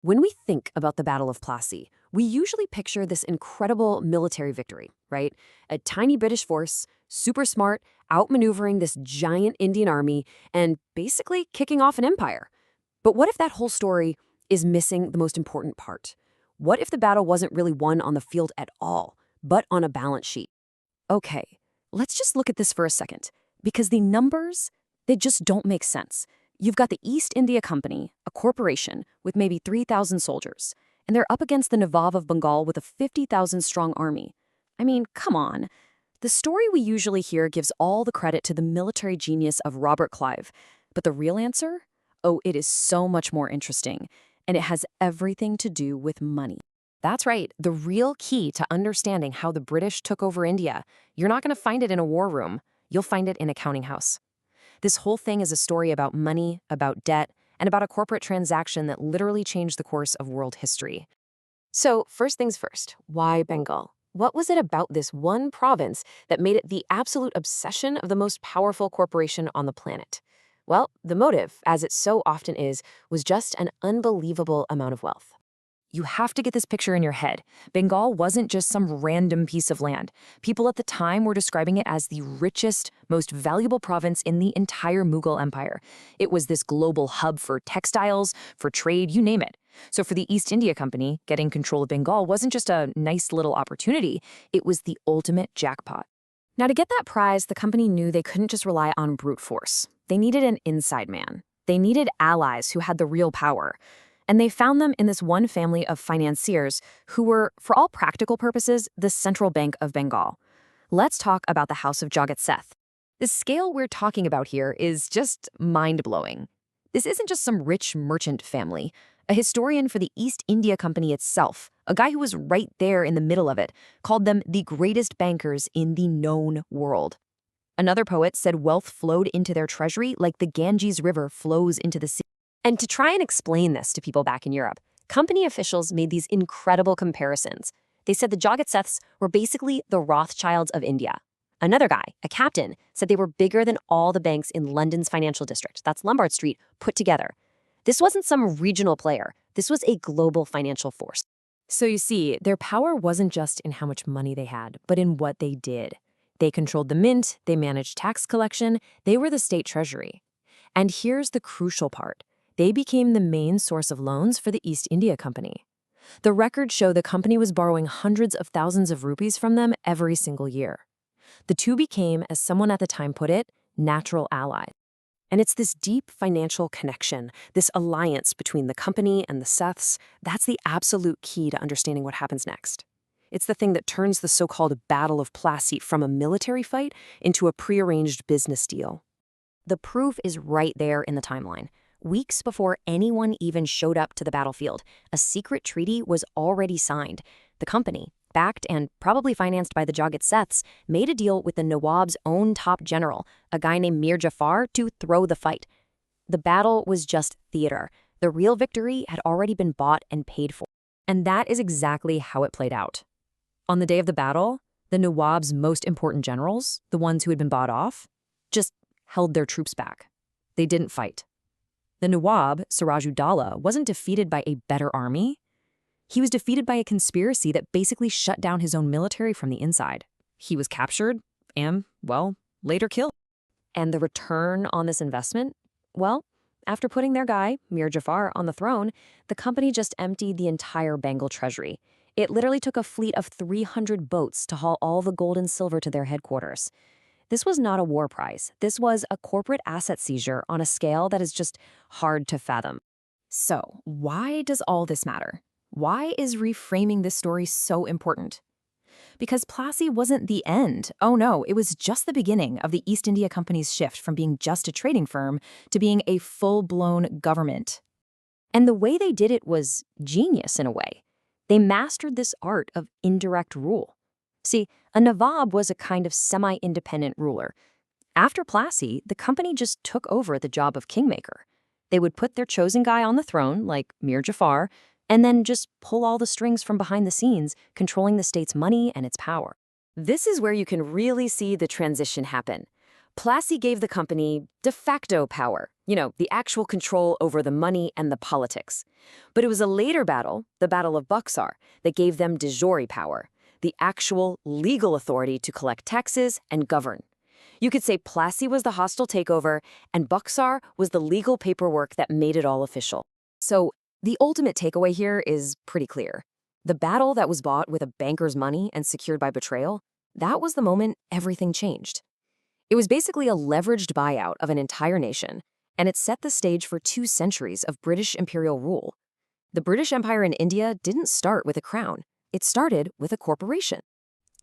When we think about the Battle of Plassey, we usually picture this incredible military victory, right? A tiny British force, super smart, outmaneuvering this giant Indian army, and basically kicking off an empire. But what if that whole story is missing the most important part? What if the battle wasn't really won on the field at all, but on a balance sheet? Okay, let's just look at this for a second, because the numbers, they just don't make sense. You've got the East India Company, a corporation with maybe 3,000 soldiers, and they're up against the Nawab of Bengal with a 50,000-strong army. I mean, come on. The story we usually hear gives all the credit to the military genius of Robert Clive. But the real answer? Oh, it is so much more interesting, and it has everything to do with money. That's right, the real key to understanding how the British took over India. You're not going to find it in a war room. You'll find it in a counting house. This whole thing is a story about money, about debt, and about a corporate transaction that literally changed the course of world history. So, first things first, why Bengal? What was it about this one province that made it the absolute obsession of the most powerful corporation on the planet? Well, the motive, as it so often is, was just an unbelievable amount of wealth. You have to get this picture in your head. Bengal wasn't just some random piece of land. People at the time were describing it as the richest, most valuable province in the entire Mughal Empire. It was this global hub for textiles, for trade, you name it. So for the East India Company, getting control of Bengal wasn't just a nice little opportunity, it was the ultimate jackpot. Now, to get that prize, the company knew they couldn't just rely on brute force. They needed an inside man. They needed allies who had the real power. And they found them in this one family of financiers who were, for all practical purposes, the central bank of Bengal. Let's talk about the house of Jagat Seths. The scale we're talking about here is just mind-blowing. This isn't just some rich merchant family. A historian for the East India Company itself, a guy who was right there in the middle of it, called them the greatest bankers in the known world. Another poet said wealth flowed into their treasury like the Ganges River flows into the sea. And to try and explain this to people back in Europe, company officials made these incredible comparisons. They said the Jagat Seths were basically the Rothschilds of India. Another guy, a captain, said they were bigger than all the banks in London's financial district, that's Lombard Street, put together. This wasn't some regional player. This was a global financial force. So you see, their power wasn't just in how much money they had, but in what they did. They controlled the mint, they managed tax collection, they were the state treasury. And here's the crucial part. They became the main source of loans for the East India Company. The records show the company was borrowing hundreds of thousands of rupees from them every single year. The two became, as someone at the time put it, natural allies. And it's this deep financial connection, this alliance between the company and the Seths, that's the absolute key to understanding what happens next. It's the thing that turns the so-called Battle of Plassey from a military fight into a prearranged business deal. The proof is right there in the timeline. Weeks before anyone even showed up to the battlefield, a secret treaty was already signed. The company, backed and probably financed by the Jagat Seths, made a deal with the Nawab's own top general, a guy named Mir Jafar, to throw the fight. The battle was just theater. The real victory had already been bought and paid for. And that is exactly how it played out. On the day of the battle, the Nawab's most important generals, the ones who had been bought off, just held their troops back. They didn't fight. The Nawab, Siraj-ud-Daulah, wasn't defeated by a better army. He was defeated by a conspiracy that basically shut down his own military from the inside. He was captured and, well, later killed. And the return on this investment? Well, after putting their guy, Mir Jafar, on the throne, the company just emptied the entire Bengal treasury. It literally took a fleet of 300 boats to haul all the gold and silver to their headquarters. This was not a war prize. This was a corporate asset seizure on a scale that is just hard to fathom. So, why does all this matter? Why is reframing this story so important? Because Plassey wasn't the end. Oh no, it was just the beginning of the East India Company's shift from being just a trading firm to being a full-blown government. And the way they did it was genius in a way. They mastered this art of indirect rule. See, a Nawab was a kind of semi-independent ruler. After Plassey, the company just took over the job of kingmaker. They would put their chosen guy on the throne, like Mir Jafar, and then just pull all the strings from behind the scenes, controlling the state's money and its power. This is where you can really see the transition happen. Plassey gave the company de facto power, the actual control over the money and the politics. But it was a later battle, the Battle of Buxar, that gave them de jure power, the actual legal authority to collect taxes and govern. You could say Plassey was the hostile takeover, and Buxar was the legal paperwork that made it all official. So the ultimate takeaway here is pretty clear. The battle that was bought with a banker's money and secured by betrayal, that was the moment everything changed. It was basically a leveraged buyout of an entire nation, and it set the stage for 2 centuries of British imperial rule. The British Empire in India didn't start with a crown. It started with a corporation.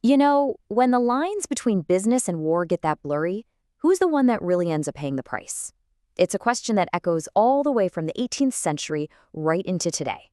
When the lines between business and war get that blurry, who's the one that really ends up paying the price? It's a question that echoes all the way from the 18th century right into today.